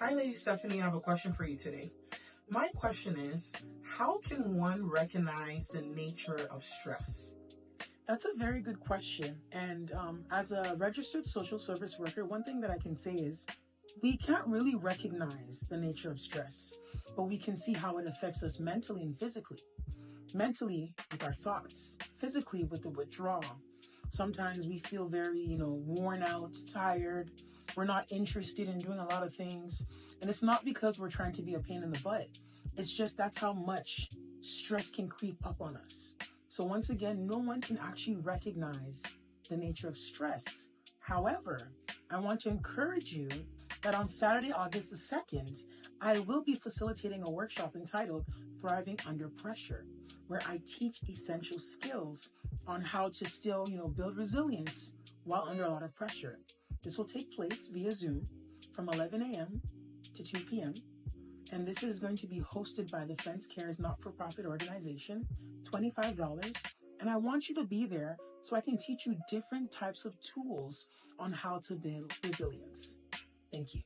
Hi, Lady Stephanie. I have a question for you today. My question is, how can one recognize the nature of stress? That's a very good question. And as a registered social service worker, one thing that I can say is we can't really recognize the nature of stress, but we can see how it affects us mentally and physically. Mentally, with our thoughts, physically, with the withdrawal. Sometimes we feel very, worn out, tired. We're not interested in doing a lot of things. And it's not because we're trying to be a pain in the butt. It's just that's how much stress can creep up on us. So once again, no one can actually recognize the nature of stress. However, I want to encourage you that on Saturday, August the 2nd, I will be facilitating a workshop entitled Thriving Under Pressure, where I teach essential skills on how to still, build resilience while under a lot of pressure. This will take place via Zoom from 11 a.m. to 2 p.m. And this is going to be hosted by the Fence Cares not-for-profit organization, $25. And I want you to be there so I can teach you different types of tools on how to build resilience. Thank you.